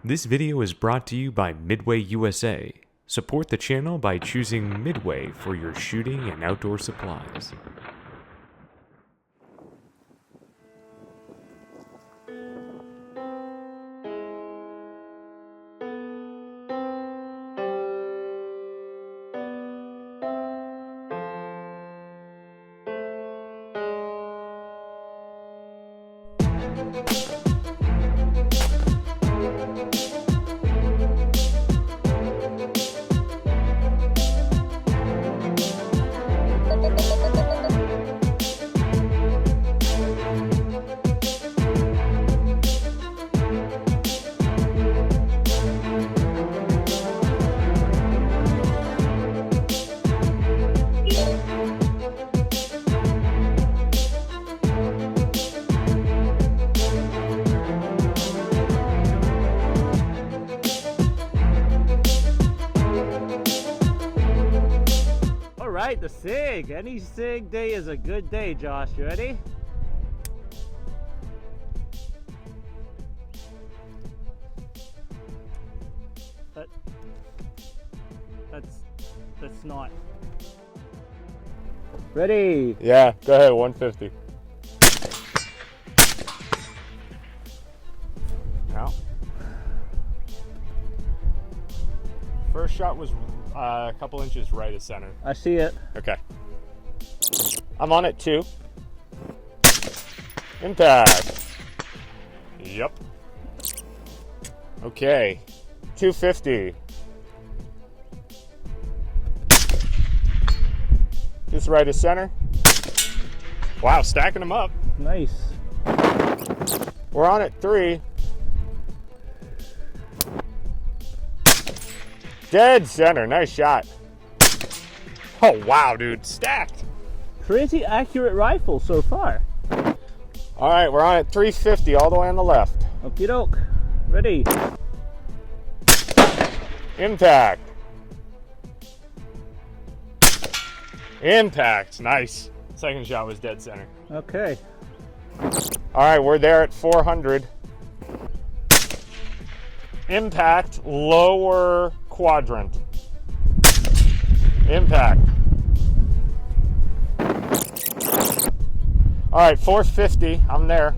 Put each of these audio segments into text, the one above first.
This video is brought to you by Midway USA. Support the channel by choosing Midway for your shooting and outdoor supplies. Alright, the Sig. Any Sig day is a good day, Josh. You ready? That's not. Ready? Yeah, go ahead, 150. Now. First shot was a couple inches right of center. I see it. Okay. I'm on it too. Impact. Yep. Okay. 250. Just right of center. Wow, stacking them up. Nice. We're on at 3. Dead center, nice shot. Oh wow, dude, stacked. Pretty accurate rifle so far. All right, we're on at 350 all the way on the left. Okie doke. Ready? Impact. Impact, nice. Second shot was dead center. Okay. All right, we're there at 400. Impact, lower quadrant. Impact. All right, 450, I'm there.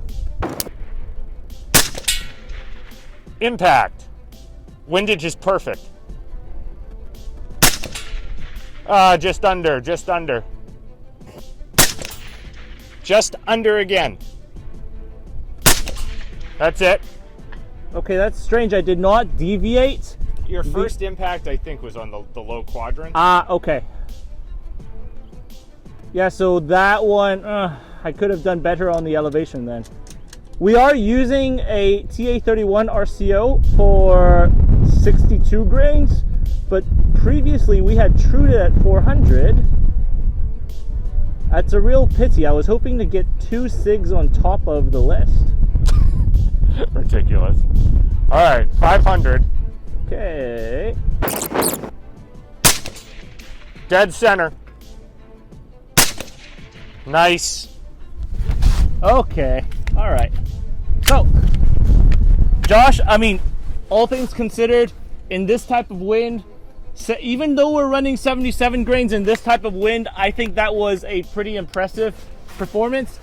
Impact. Windage is perfect. Just under, just under. Just under again. That's it. Okay, that's strange. I did not deviate. Your first impact, I think, was on the low quadrant. Okay. Yeah, so that one, I could have done better on the elevation then. We are using a TA31 RCO for 62 grains, but previously we had trued it at 400. That's a real pity. I was hoping to get 2 SIGs on top of the list. Ridiculous. All right, 500. Okay. Dead center. Nice. Okay. All right. So, Josh, I mean, all things considered, in this type of wind, even though we're running 77 grains in this type of wind, I think that was a pretty impressive performance.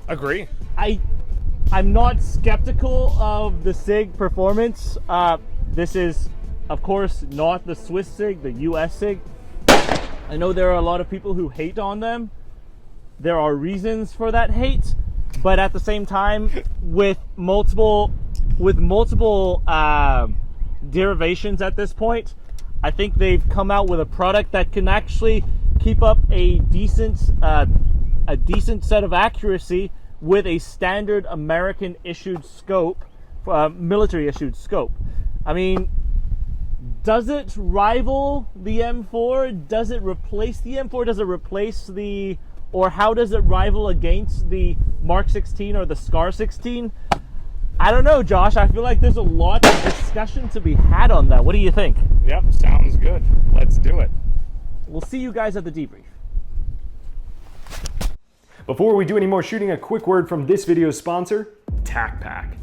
Agree. I'm not skeptical of the SIG performance. This is, of course, not the Swiss SIG, the US SIG. I know there are a lot of people who hate on them. There are reasons for that hate, but at the same time, with multiple derivations at this point, I think they've come out with a product that can actually keep up a decent set of accuracy with a standard American issued scope, military issued scope. I mean, does it rival the M4? Does it replace the M4? Does it replace or how does it rival against the Mark 16 or the Scar 16? I don't know, Josh. I feel like there's a lot of discussion to be had on that. What do you think? Yep, sounds good. Let's do it. We'll see you guys at the debrief. Before we do any more shooting, a quick word from this video's sponsor, TacPack.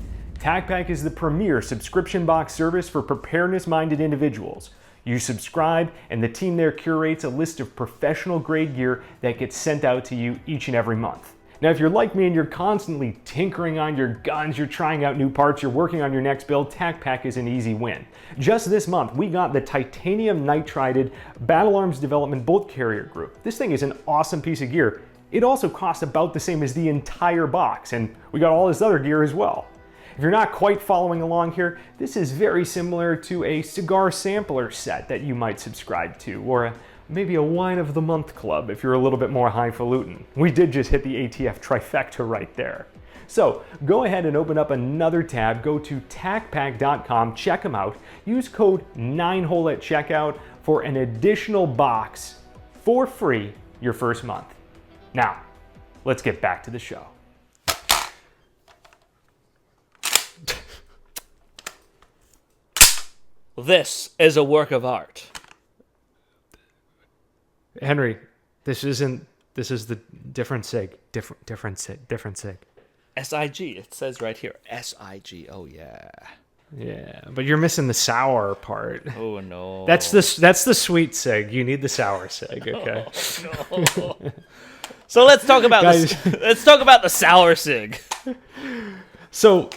TacPack is the premier subscription box service for preparedness-minded individuals. You subscribe, and the team there curates a list of professional-grade gear that gets sent out to you each and every month. Now, if you're like me and you're constantly tinkering on your guns, you're trying out new parts, you're working on your next build, TacPack is an easy win. Just this month, we got the titanium nitrided Battle Arms Development Bolt Carrier Group. This thing is an awesome piece of gear. It also costs about the same as the entire box, and we got all this other gear as well. If you're not quite following along here, this is very similar to a cigar sampler set that you might subscribe to, or maybe a wine of the month club if you're a little bit more highfalutin. We did just hit the ATF trifecta right there. So go ahead and open up another tab, go to tacpack.com, check them out, use code 9hole at checkout for an additional box for free your first month. Now, let's get back to the show. This is a work of art. Henry, this is the different Sig. Different Sig. SIG, it says right here. SIG, oh yeah. Yeah, but you're missing the sour part. Oh no. That's the sweet Sig. You need the sour Sig, okay? Oh, no. So let's talk about let's talk about the sour Sig. So,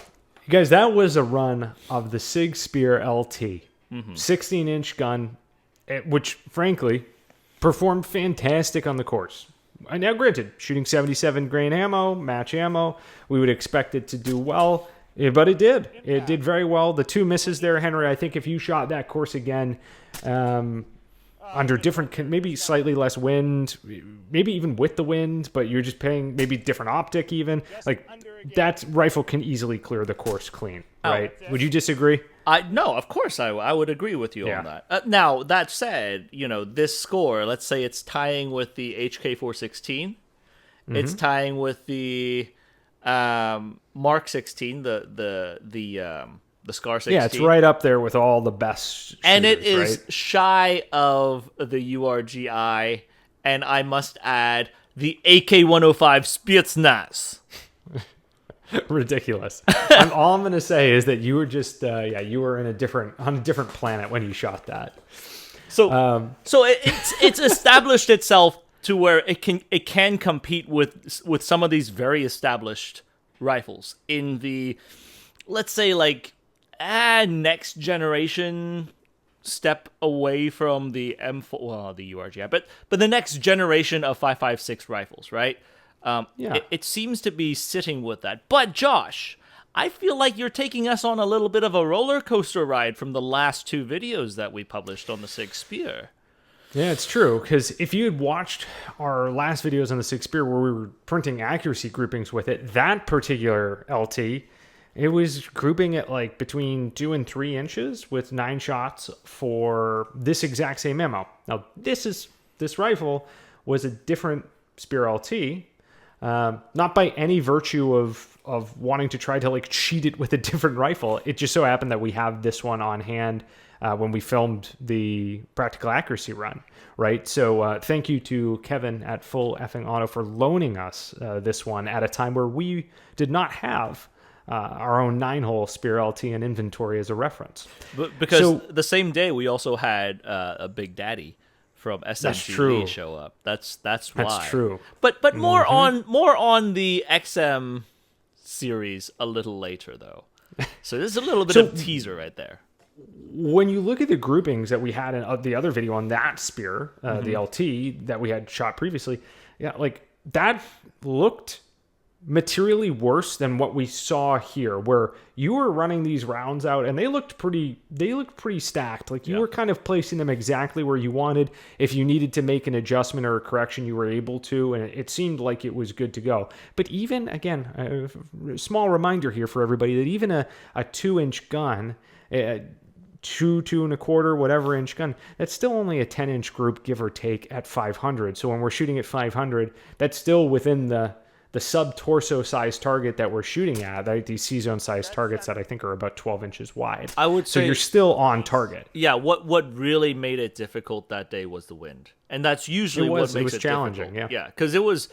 guys, that was a run of the Sig Spear LT, 16-inch gun, which frankly performed fantastic on the course. Now, granted, shooting 77 grain ammo, match ammo, we would expect it to do well, but it did. It did very well. The two misses there, Henry, I think if you shot that course again, under different, maybe slightly less wind, maybe even with the wind, but you're just paying maybe different optic even, like that rifle can easily clear the course clean, right? Would you disagree? No, of course I would agree with you on that. Now, that said, this score, let's say it's tying with the HK416, it's tying with the Mark 16, the Scar 16. Yeah, it's right up there with all the best shooters, and it is right? shy of the URGI, and I must add the AK-105 Spetsnaz. Ridiculous. All I'm going to say is that you were just, you were on a different planet when you shot that. So, it's established itself to where it can compete with some of these very established rifles in the, let's say, like, next generation step away from the M4, well, the URGI, but the next generation of 5.56 rifles, right? It seems to be sitting with that. But Josh, I feel like you're taking us on a little bit of a roller coaster ride from the last two videos that we published on the Sig Spear. Yeah, it's true, because if you had watched our last videos on the Sig Spear where we were printing accuracy groupings with it, that particular LT, it was grouping at like between 2 and 3 inches with 9 shots for this exact same ammo. Now, this rifle was a different Spear LT, not by any virtue of wanting to try to like cheat it with a different rifle. It just so happened that we have this one on hand when we filmed the practical accuracy run, right? So thank you to Kevin at Full Effing Auto for loaning us this one at a time where we did not have our own 9-hole Spear LT in inventory as a reference. Because the same day we also had a Big Daddy from SMG show up. That's why. That's true. But more on the XM series a little later though. So there's a little bit of teaser right there. When you look at the groupings that we had in the other video on that Spear, the LT that we had shot previously, like that looked materially worse than what we saw here, where you were running these rounds out and they looked pretty stacked. Like you were kind of placing them exactly where you wanted. If you needed to make an adjustment or a correction, you were able to, and it seemed like it was good to go. But even, again, a small reminder here for everybody that even a 2-inch gun, 2.25, whatever inch gun, that's still only a 10-inch group, give or take, at 500. So when we're shooting at 500, that's still within the sub-torso size target that we're shooting at, right? These C-zone size targets that I think are about 12 inches wide. I would say, so you're still on target. Yeah, what really made it difficult that day was the wind. And that's usually what makes it challenging, difficult. Yeah, because it was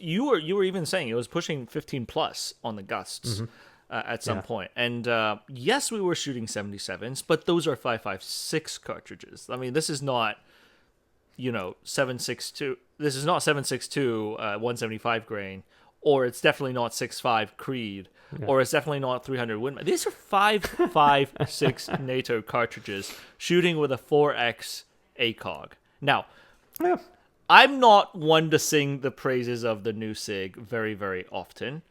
you were even saying it was pushing 15 plus on the gusts. at some point. And yes, we were shooting 77s, but those are 5.56 cartridges. I mean, this is not, 7.62. This is not 7.62 175 grain, or it's definitely not 6.5 Creed, or it's definitely not 300 Win. These are 5.56 NATO cartridges shooting with a 4X ACOG. Now, I'm not one to sing the praises of the new Sig very, very often,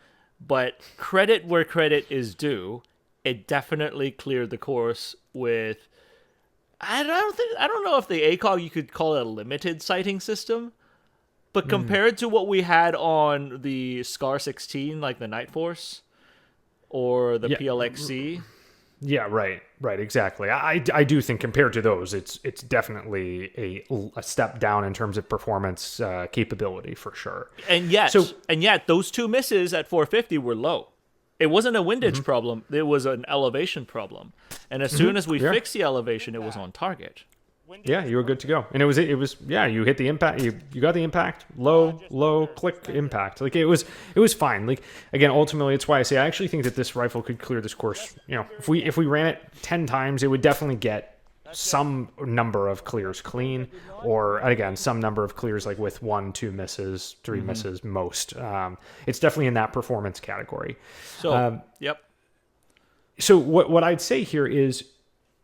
but credit where credit is due. It definitely cleared the course with. I don't know if the ACOG you could call it a limited sighting system, but compared to what we had on the Scar 16, like the Night Force or the PLXC. Yeah, right, exactly. I do think compared to those, it's definitely a step down in terms of performance capability for sure. And yet those two misses at 450 were low. It wasn't a windage problem; it was an elevation problem. And as soon as we fixed the elevation, it was on target. Yeah, you were good to go. And it was you hit the impact, you got the impact, low click impact. Like it was fine. Like again, ultimately it's why I say I actually think that this rifle could clear this course. If we ran it 10 times, it would definitely get some number of clears clean, or again, some number of clears like with 1, 2 misses, 3 misses most. It's definitely in that performance category. So, So what I'd say here is,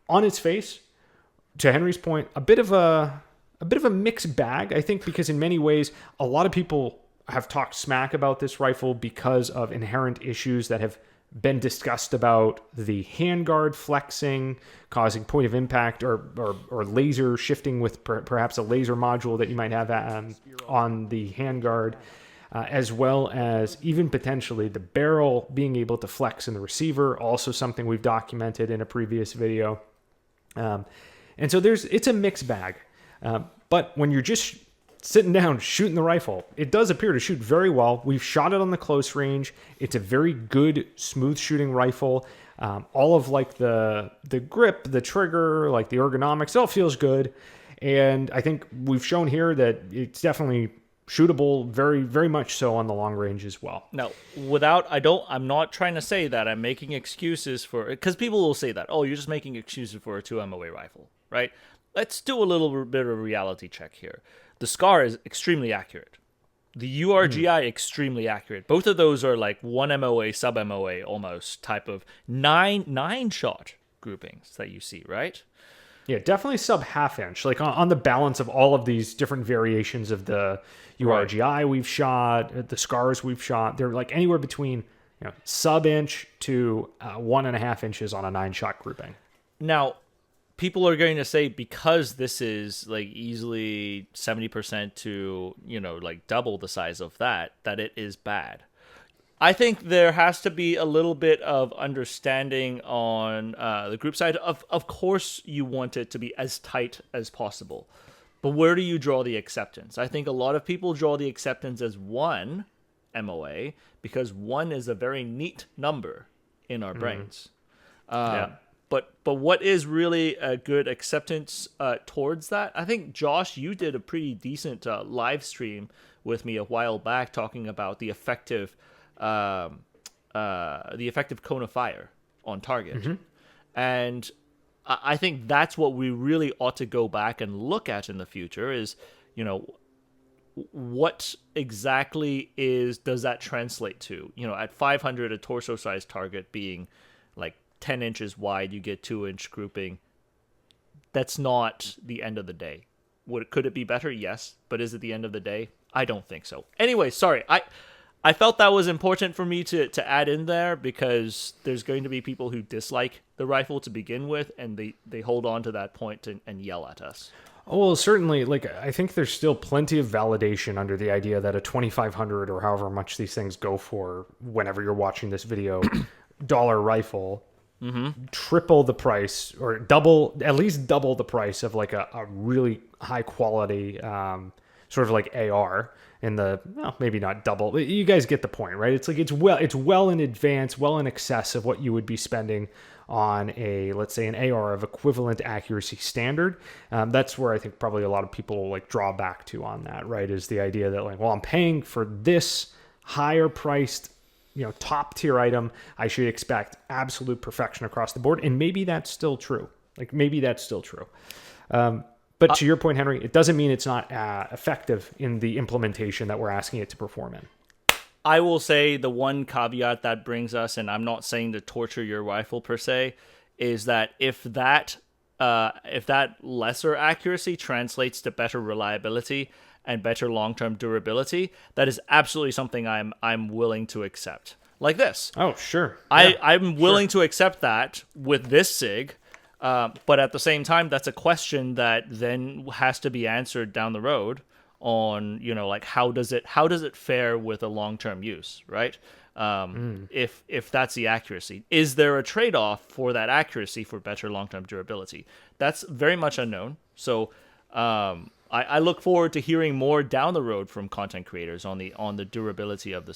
on its face, to Henry's point, a bit of a mixed bag, I think, because in many ways, a lot of people have talked smack about this rifle because of inherent issues that have been discussed about the handguard flexing, causing point of impact or laser shifting with perhaps a laser module that you might have on the handguard, as well as even potentially the barrel being able to flex in the receiver, also something we've documented in a previous video. And so it's a mixed bag. But when you're just sitting down shooting the rifle, it does appear to shoot very well. We've shot it on the close range. It's a very good, smooth shooting rifle. All of like the grip, the trigger, like the ergonomics, it all feels good. And I think we've shown here that it's definitely shootable, very, very much so on the long range as well. No, I'm not trying to say that I'm making excuses for it, because people will say that, oh, you're just making excuses for a 2 MOA rifle, right? Let's do a little bit of a reality check here. The Scar is extremely accurate. The URGI extremely accurate. Both of those are like 1 MOA, sub MOA almost type of nine shot groupings that you see, right? Yeah, definitely sub half inch. Like on the balance of all of these different variations of the URGI we've shot, the Scars we've shot, they're like anywhere between sub inch to 1.5 inches on a 9-shot grouping. Now, people are going to say, because this is like easily 70% to like double the size of that it is bad. I think there has to be a little bit of understanding on the group side. Of course, you want it to be as tight as possible, but where do you draw the acceptance? I think a lot of people draw the acceptance as 1 MOA because 1 is a very neat number in our brains. But what is really a good acceptance towards that? I think, Josh, you did a pretty decent live stream with me a while back talking about the effective cone of fire on target. And I think that's what we really ought to go back and look at in the future is, what exactly does that translate to? At 500, a torso-sized target being like 10 inches wide, you get 2-inch grouping. That's not the end of the day. Could it be better? Yes. But is it the end of the day? I don't think so. Anyway, sorry. I felt that was important for me to add in there because there's going to be people who dislike the rifle to begin with, and they hold on to that point and yell at us. Oh, well, certainly, I think there's still plenty of validation under the idea that a 2,500 or however much these things go for whenever you're watching this video, dollar rifle, triple the price or at least double the price of like a really high quality sort of like AR in maybe not double, but you guys get the point, right? It's like it's well in advance, well in excess of what you would be spending on let's say an AR of equivalent accuracy standard. That's where I think probably a lot of people like draw back to on that, right? Is the idea that like, well, I'm paying for this higher priced top tier item. I should expect absolute perfection across the board. And maybe that's still true. But to your point, Henry, it doesn't mean it's not effective in the implementation that we're asking it to perform in. I will say the one caveat that brings us, and I'm not saying to torture your rifle per se, is that if that lesser accuracy translates to better reliability and better long-term durability, that is absolutely something I'm willing to accept. Like this. Oh, sure. I'm willing to accept that with this SIG, but at the same time, that's a question that then has to be answered down the road on, like how does it fare with a long-term use, right? If that's the accuracy, is there a trade-off for that accuracy for better long-term durability? That's very much unknown. So I look forward to hearing more down the road from content creators on the durability of the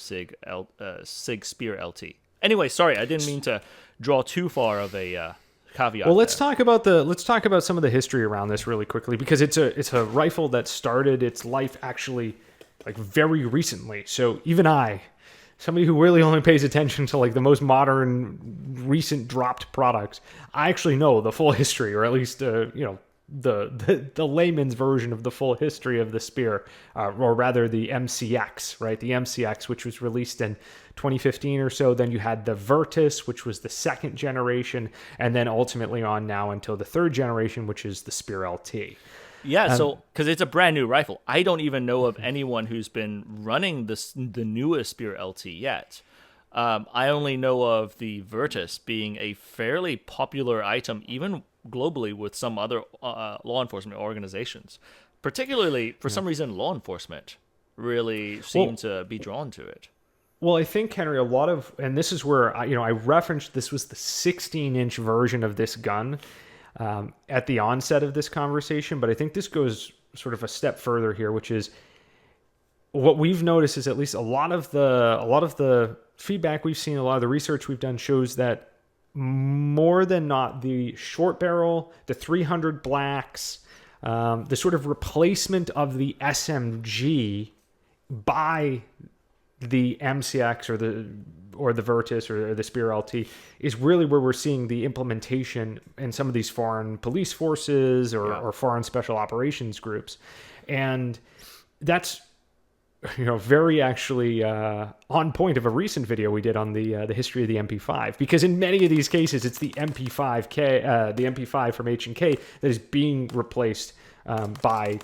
Sig Spear LT. Anyway, sorry, I didn't mean to draw too far of a caveat. Well, let's talk about some of the history around this really quickly, because it's a rifle that started its life actually like very recently. So even somebody who really only pays attention to like the most modern, recent dropped products, I actually know the full history, or at least the layman's version of the full history of the Spear, or rather the MCX, right? The MCX, which was released in 2015 or so. Then you had the Virtus, which was the second generation, and then ultimately on now until the third generation, which is the Spear LT. Yeah, so because it's a brand new rifle, I don't even know of anyone who's been running the newest Spear LT yet. I only know of the Virtus being a fairly popular item, even globally, with some other law enforcement organizations. Particularly, for some reason, law enforcement really seem to be drawn to it. Well, I think, Henry, and this is where I referenced this was the 16-inch version of this gun at the onset of this conversation, but I think this goes sort of a step further here, which is what we've noticed is at least a lot of the feedback we've seen, a lot of the research we've done shows that more than not, the short barrel, the 300 blacks, the sort of replacement of the SMG by the MCX or the Virtus or the Spear LT is really where we're seeing the implementation in some of these foreign police forces or foreign special operations groups. And that's very actually on point of a recent video we did on the history of the MP5, because in many of these cases it's the MP5 from H&K that is being replaced by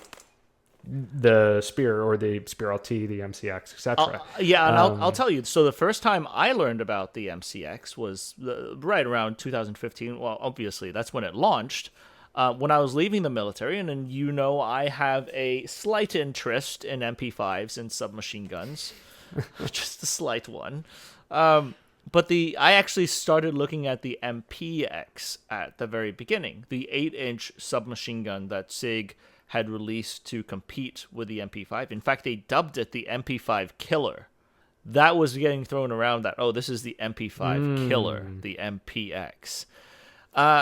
the Spear or the Spear LT, the MCX, etc. I'll tell you. So the first time I learned about the MCX was right around 2015. Well, obviously that's when it launched. When I was leaving the military, and then I have a slight interest in MP5s and submachine guns, just a slight one. But I actually started looking at the MPX at the very beginning, the 8-inch submachine gun that Sig had released to compete with the MP5. In fact, they dubbed it the MP5 Killer. That was getting thrown around that, this is the MP5 Killer, the MPX.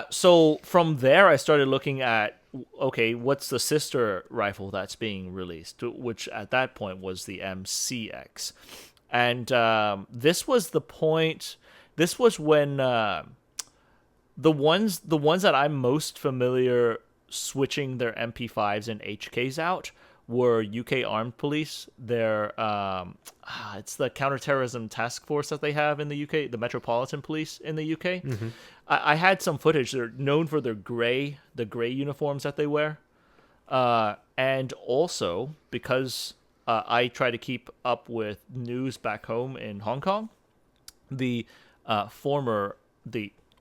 So from there, I started looking at, what's the sister rifle that's being released, which at that point was the MCX. And this was the point, this was when the ones that I'm most familiar switching their MP5s and HKs out were UK Armed Police. Their it's the counterterrorism task force that they have in the UK, the Metropolitan Police in the UK. Mm-hmm. I had some footage. They're known for the gray uniforms that they wear, and also because I try to keep up with news back home in Hong Kong,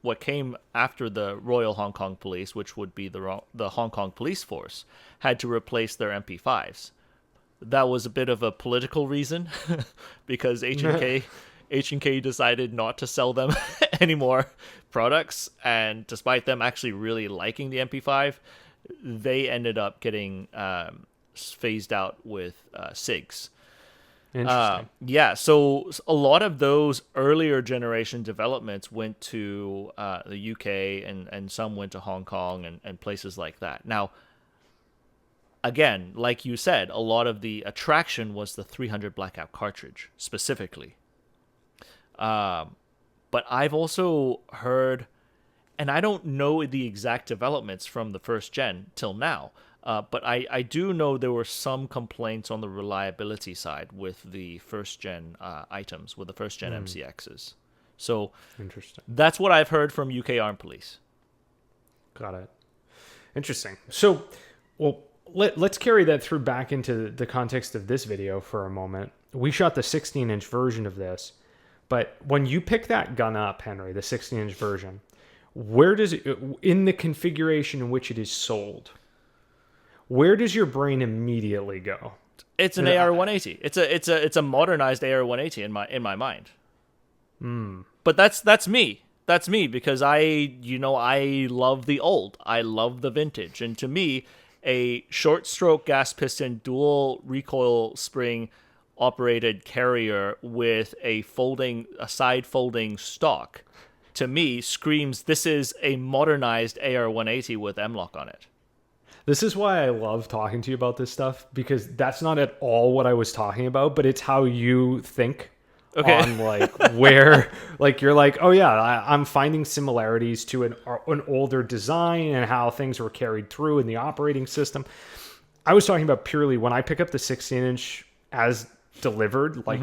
what came after the Royal Hong Kong Police, which would be the Hong Kong Police Force, had to replace their MP5s. That was a bit of a political reason because H&K decided not to sell them any more products, and despite them actually really liking the MP5, they ended up getting phased out with SIGs. Interesting. So a lot of those earlier generation developments went to the UK, and some went to Hong Kong and places like that. Now, again, like you said, a lot of the attraction was the 300 blackout cartridge specifically. But I've also heard, and I don't know the exact developments from the first gen till now, but I do know there were some complaints on the reliability side with the first gen items, with the first gen MCXs. So Interesting. that's what I've heard from UK Armed Police. Got it. Interesting. So, well, let's carry that through back into the context of this video for a moment. We shot the 16-inch version of this, but when you pick that gun up, Henry, the 16-inch version, where does it, in the configuration in which it is sold, where does your brain immediately go? It's an AR-180. It's a modernized AR-180 in my mind. But that's me. That's me because I love the old. I love the vintage. And to me, a short stroke gas piston dual recoil spring operated carrier with a side folding stock, to me screams this is a modernized AR-180 with M-LOK on it. This is why I love talking to you about this stuff, because that's not at all what I was talking about, but it's how you think. Okay. On like where, like you're like, oh yeah, I'm finding similarities to an older design and how things were carried through in the operating system. I was talking about purely when I pick up the 16-inch as delivered, like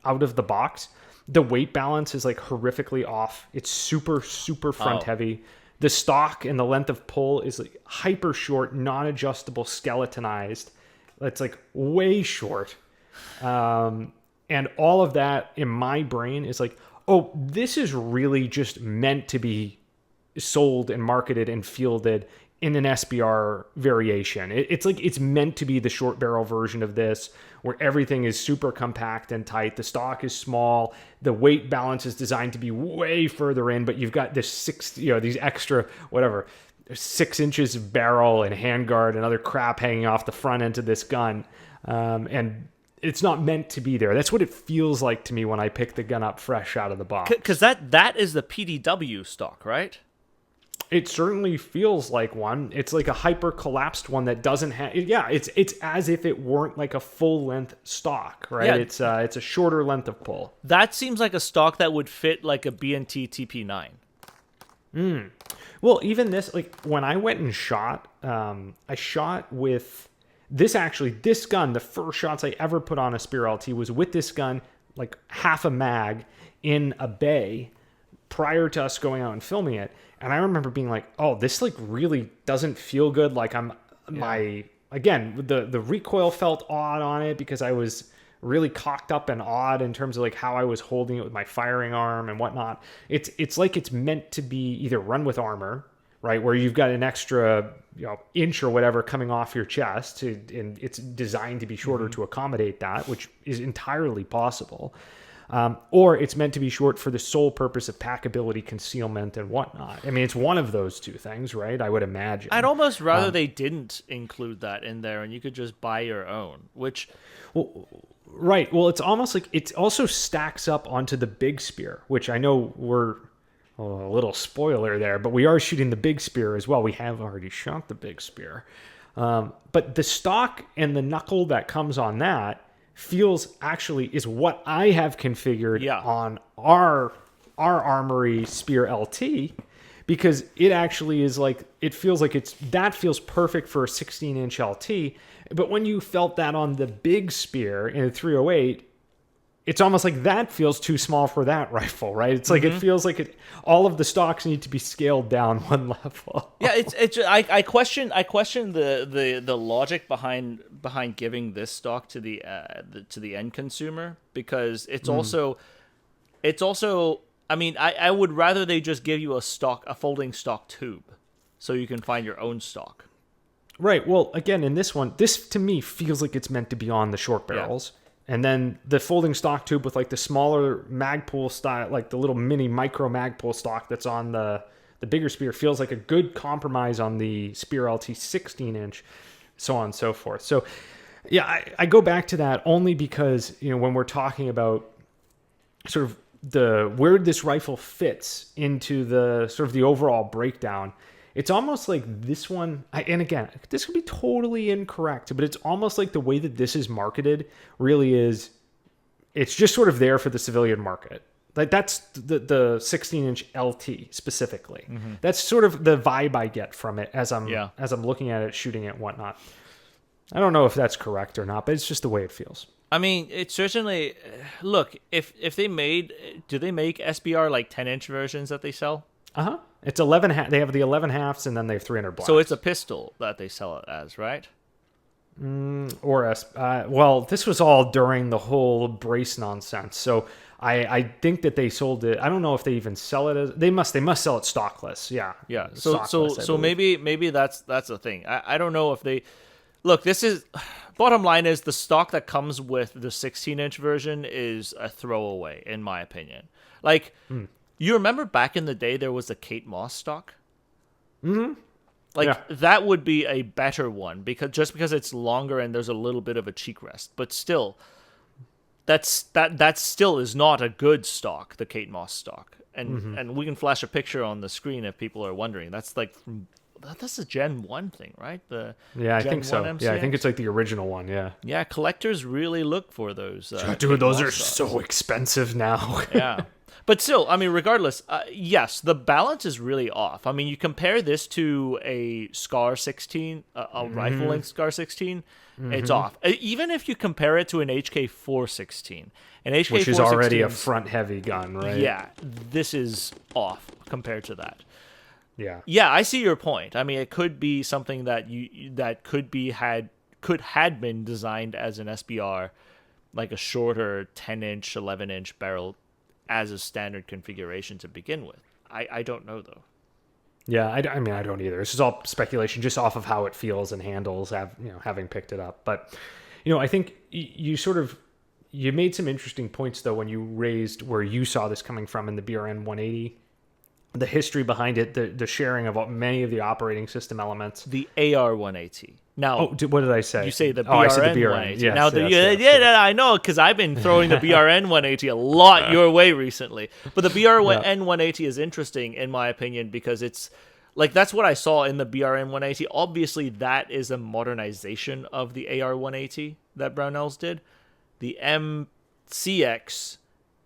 out of the box, the weight balance is like horrifically off. It's super front heavy. The stock and the length of pull is like hyper short, non-adjustable, skeletonized. It's like way short. And all of that in my brain is like, oh, this is really just meant to be sold and marketed and fielded in an SBR variation. It's like it's meant to be the short barrel version of this, where everything is super compact and tight. The stock is small. The weight balance is designed to be way further in, but you've got this these extra, 6 inches of barrel and handguard and other crap hanging off the front end of this gun. And it's not meant to be there. That's what it feels like to me when I pick the gun up fresh out of the box. Because that is the PDW stock, right? It certainly feels like one. It's like a hyper collapsed one that doesn't have. Yeah, it's as if it weren't like a full length stock, right? Yeah. It's a shorter length of pull. That seems like a stock that would fit like a B&T TP9. Well, even this, like when I went and shot, I shot with. This gun, the first shots I ever put on a Spear LT was with this gun, like half a mag in a bay prior to us going out and filming it. And I remember being like, oh, this like really doesn't feel good. Like the recoil felt odd on it because I was really cocked up and odd in terms of like how I was holding it with my firing arm and whatnot. It's like it's meant to be either run with armor, right, where you've got an extra inch or whatever coming off your chest, and it's designed to be shorter to accommodate that, which is entirely possible. Or it's meant to be short for the sole purpose of packability, concealment, and whatnot. I mean, it's one of those two things, right? I would imagine. I'd almost rather they didn't include that in there, and you could just buy your own, which... Well, right. Well, it's almost like it also stacks up onto the Big Spear, which I know we're... Oh, a little spoiler there, but we are shooting the Big Spear as well. We have already shot the Big Spear. But the stock and the knuckle that comes on that is what I have configured on our Armory Spear LT, because it actually is like, it feels like that feels perfect for a 16-inch LT. But when you felt that on the Big Spear in a 308, it's almost like that feels too small for that rifle, right? It's like it feels like all of the stocks need to be scaled down one level. Yeah, I question the logic behind giving this stock to the end consumer, because it's also I mean, I would rather they just give you a folding stock tube so you can find your own stock. Right. Well, again, in this one, this to me feels like it's meant to be on the short barrels. Yeah. And then the folding stock tube with like the smaller Magpul style, like the little mini micro Magpul stock that's on the Bigger Spear, feels like a good compromise on the Spear LT 16-inch, so on and so forth. So, yeah, I go back to that only because, when we're talking about sort of where this rifle fits into the sort of the overall breakdown, it's almost like this one, and again, this could be totally incorrect, but it's almost like the way that this is marketed really is, it's just sort of there for the civilian market. Like that's the 16-inch LT specifically. That's sort of the vibe I get from it as I'm looking at it, shooting it, and whatnot. I don't know if that's correct or not, but it's just the way it feels. I mean, it certainly. Look, if they do they make SBR like 10-inch versions that they sell? It's 11. They have the 11 halves, and then they have 300 blacks. So it's a pistol that they sell it as, right? Well, this was all during the whole brace nonsense. So I think that they sold it. I don't know if they even sell it as they must sell it stockless. Yeah. So maybe that's the thing. I don't know if they look. This is bottom line is the stock that comes with the 16-inch version is a throwaway in my opinion. Like you remember back in the day there was a Kate Moss stock. That would be a better one because it's longer and there's a little bit of a cheek rest, but still, that still is not a good stock, the Kate Moss stock, and we can flash a picture on the screen if people are wondering. That's like that's a Gen 1 thing, right? I Gen think so. 1 MCX? Yeah, I think it's like the original one. Yeah, collectors really look for those. Dude, those are so expensive now. Yeah. But still, I mean, regardless, yes, the balance is really off. I mean, you compare this to a Scar 16, a rifle length Scar 16, it's off. Even if you compare it to an HK 416, which is already a front heavy gun, right? Yeah, this is off compared to that. Yeah, I see your point. I mean, it could be something that had been designed as an SBR, like a shorter 10-inch, 11-inch barrel as a standard configuration to begin with. I don't know though. Yeah, I mean I don't either. This is all speculation, just off of how it feels and handles, having picked it up. But I think you made some interesting points though when you raised where you saw this coming from in the BRN 180, the history behind it, the sharing of many of the operating system elements. The AR 180. Now, what did I say? You say the BRN, I said the BRN 180. Yes, now, I know, because I've been throwing the BRN 180 a lot your way recently. But the BRN 180 is interesting, in my opinion, because it's like that's what I saw in the BRN 180. Obviously, that is a modernization of the AR 180 that Brownells did. The MCX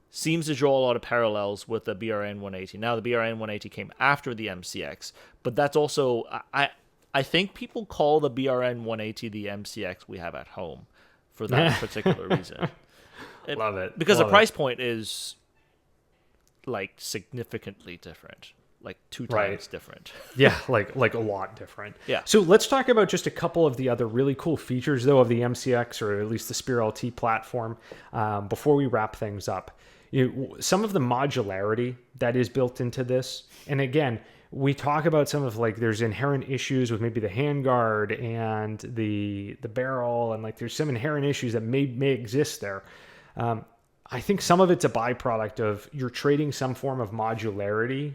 seems to draw a lot of parallels with the BRN 180. Now, the BRN 180 came after the MCX, but that's also I think people call the BRN 180 the MCX we have at home for that particular reason. Love it. Because the price point is like significantly different, like 2 times different. Yeah, like a lot different. Yeah. So let's talk about just a couple of the other really cool features though of the MCX, or at least the Spear LT platform, before we wrap things up. Some of the modularity that is built into this, and again, we talk about some of there's inherent issues with maybe the handguard and the barrel, and there's some inherent issues that may exist there. I think some of it's a byproduct of you're trading some form of modularity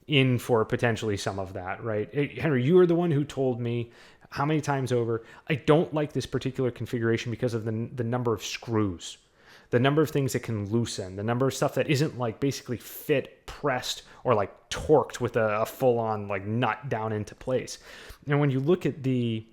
in for potentially some of that, right? Henry, you are the one who told me how many times over, I don't like this particular configuration because of the number of screws. The number of things that can loosen, the number of stuff that isn't basically fit, pressed, or torqued with a full-on nut down into place. And when you look at the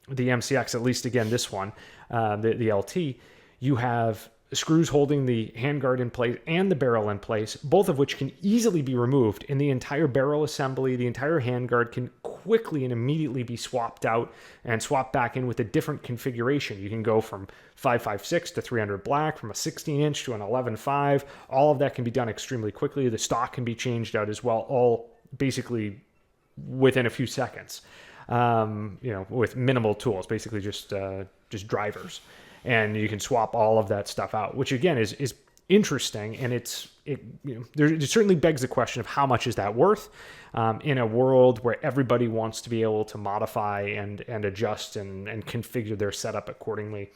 MCX, at least again this one, the LT, you have screws holding the handguard in place and the barrel in place, both of which can easily be removed, and the entire barrel assembly, the entire handguard can quickly and immediately be swapped out and swapped back in with a different configuration. You can go from 5.56 to 300 black, from a 16-inch to an 11.5. All of that can be done extremely quickly. The stock can be changed out as well, all basically within a few seconds, with minimal tools, basically just drivers. And you can swap all of that stuff out, which again is interesting, and it certainly begs the question of how much is that worth in a world where everybody wants to be able to modify and adjust and configure their setup accordingly.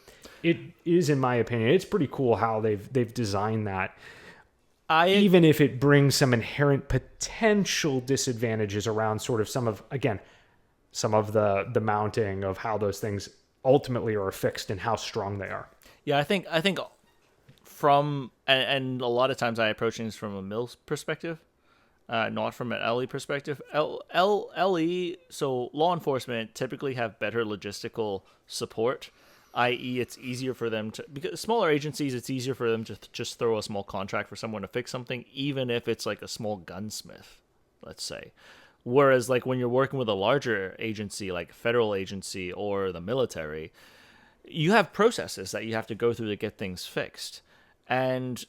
It is, in my opinion, it's pretty cool how they've designed that. Even if it brings some inherent potential disadvantages around sort of some of the mounting of how those things ultimately are fixed and how strong they are. Yeah, I think from and a lot of times I approach things from a MILS perspective, not from an LE perspective. LE, so law enforcement typically have better logistical support i.e. it's easier for them to, because smaller agencies, it's easier for them to just throw a small contract for someone to fix something, even if it's like a small gunsmith, let's say. Whereas like when you're working with a larger agency, like a federal agency or the military, you have processes that you have to go through to get things fixed. And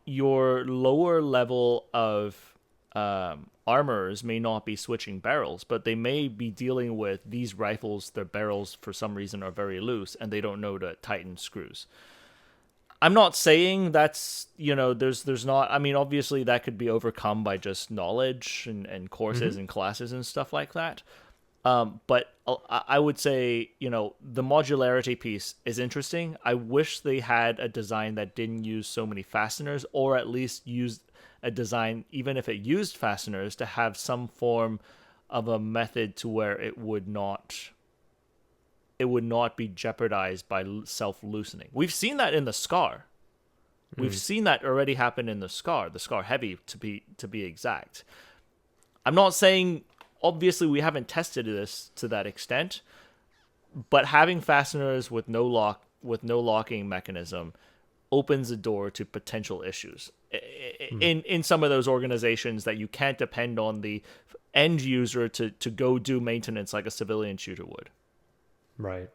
your lower level of armorers may not be switching barrels, but they may be dealing with these rifles, their barrels for some reason are very loose and they don't know to tighten screws. I'm not saying that's, there's not, I mean, obviously that could be overcome by just knowledge and courses and classes and stuff like that. But I would say, the modularity piece is interesting. I wish they had a design that didn't use so many fasteners, or at least used a design, even if it used fasteners, to have some form of a method to where it would not be jeopardized by self-loosening. We've seen that in the Scar. We've seen that already happen in the Scar Heavy to be exact. I'm not saying, obviously we haven't tested this to that extent, but having fasteners with no locking mechanism opens the door to potential issues in some of those organizations that you can't depend on the end user to go do maintenance like a civilian shooter would. Right.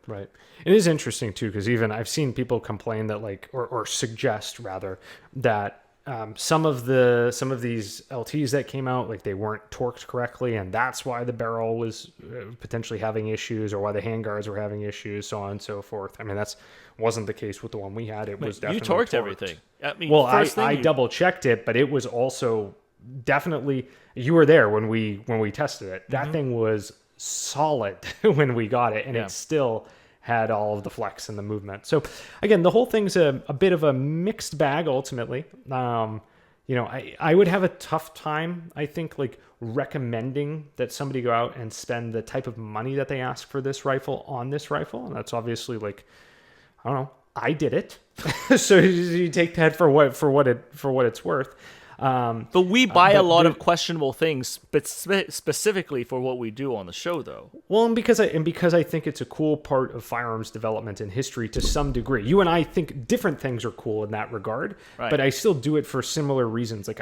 It is interesting too, because even I've seen people complain that or suggest rather that some of these LTs that came out, like they weren't torqued correctly, and that's why the barrel was potentially having issues, or why the handguards were having issues, so on and so forth. I mean, that's wasn't the case with the one we had. It was definitely you torqued everything. I mean, well, I double checked it, but it was also definitely, you were there when we tested it. That thing was solid when we got it, and it still had all of the flex and the movement. So again, the whole thing's a bit of a mixed bag ultimately. I would have a tough time, I think, like recommending that somebody go out and spend the type of money that they ask for this rifle on this rifle. And that's obviously like, I don't know, I did it. So you take that for what it's worth. But we buy a lot of questionable things, but specifically for what we do on the show, though. Well, and because I think it's a cool part of firearms development and history to some degree. You and I think different things are cool in that regard, right. But I still do it for similar reasons. Like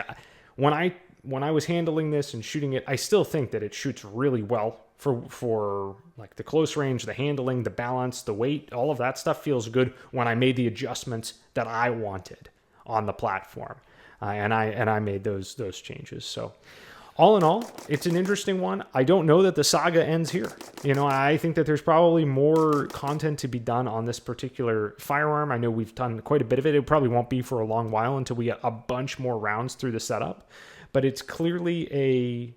when I was handling this and shooting it, I still think that it shoots really well for like the close range, the handling, the balance, the weight, all of that stuff feels good when I made the adjustments that I wanted on the platform. And I made those changes. So all in all, it's an interesting one. I don't know that the saga ends here. I think that there's probably more content to be done on this particular firearm. I know we've done quite a bit of it. It probably won't be for a long while until we get a bunch more rounds through the setup. But it's clearly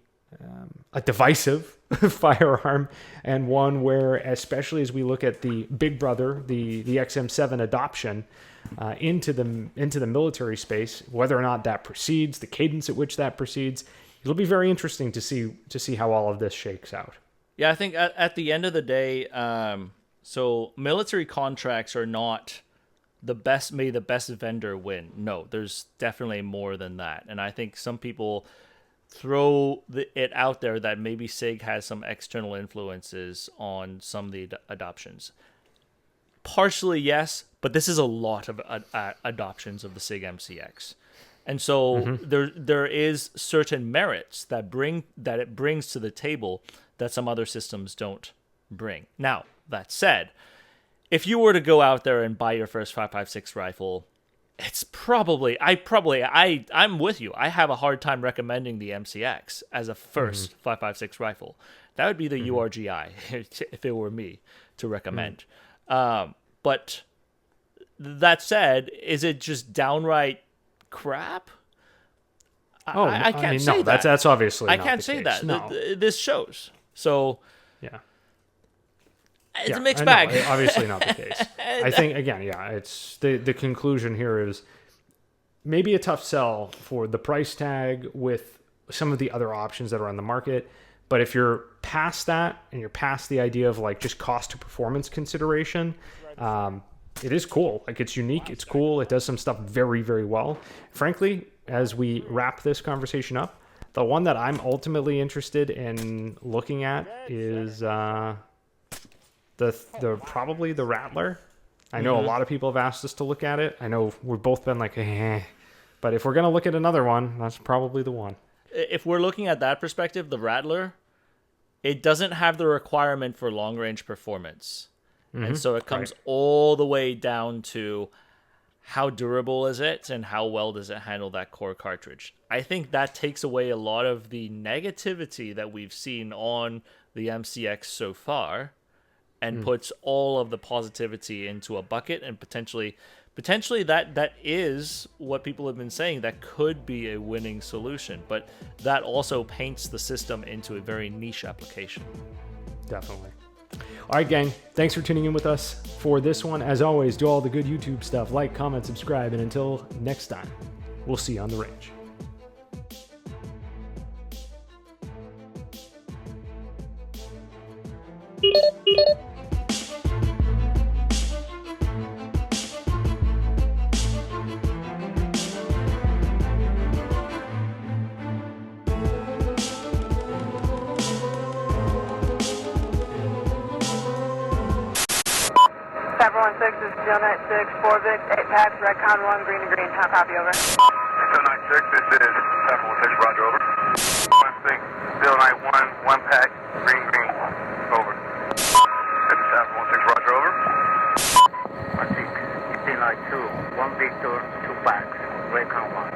a divisive firearm, and one where, especially as we look at the big brother, the XM7 adoption, into the military space, whether or not that proceeds, the cadence at which that proceeds, it'll be very interesting to see how all of this shakes out. Yeah, I think at the end of the day, so military contracts are not the best. May the best vendor win. No, there's definitely more than that, and I think some people throw it out there that maybe SIG has some external influences on some of the adoptions. Partially, yes, but this is a lot of adoptions of the SIG MCX. And so there is certain merits that it brings to the table that some other systems don't bring. Now, that said, if you were to go out there and buy your first 5.56 rifle, it's I'm with you. I have a hard time recommending the MCX as a first 5.56 rifle. That would be the URGI if it were me to recommend. But that said, is it just downright crap? I can't say that. That's obviously I not can't the say case. that. No. This shows. So yeah, it's a mixed bag. Obviously not the case. I think again, it's the conclusion here is maybe a tough sell for the price tag with some of the other options that are on the market. But if you're past that and you're past the idea of like just cost to performance consideration, it is cool. Like it's unique. It's cool. It does some stuff very, very well. Frankly, as we wrap this conversation up, the one that I'm ultimately interested in looking at is probably the Rattler. I know a lot of people have asked us to look at it. I know we've both been like, eh. But if we're going to look at another one, that's probably the one. If we're looking at that perspective, the Rattler, it doesn't have the requirement for long-range performance. And so it comes all the way down to how durable is it and how well does it handle that core cartridge. I think that takes away a lot of the negativity that we've seen on the MCX so far and puts all of the positivity into a bucket, and potentially that is what people have been saying, that could be a winning solution, but that also paints the system into a very niche application. Definitely. All right, gang. Thanks for tuning in with us for this one. As always, do all the good YouTube stuff. Like, comment, subscribe, and until next time, we'll see you on the range. This is Steel 96, 4 Vic, 8 packs, red con 1, green and green. How copy, over? Steel 96, this is Pepper 16, roger, over. 16, Steel 91, 1 pack, green, green, over. This is Pepper 16, roger, over. 16, Steel 92, 1 Victor, 2 packs, red con 1.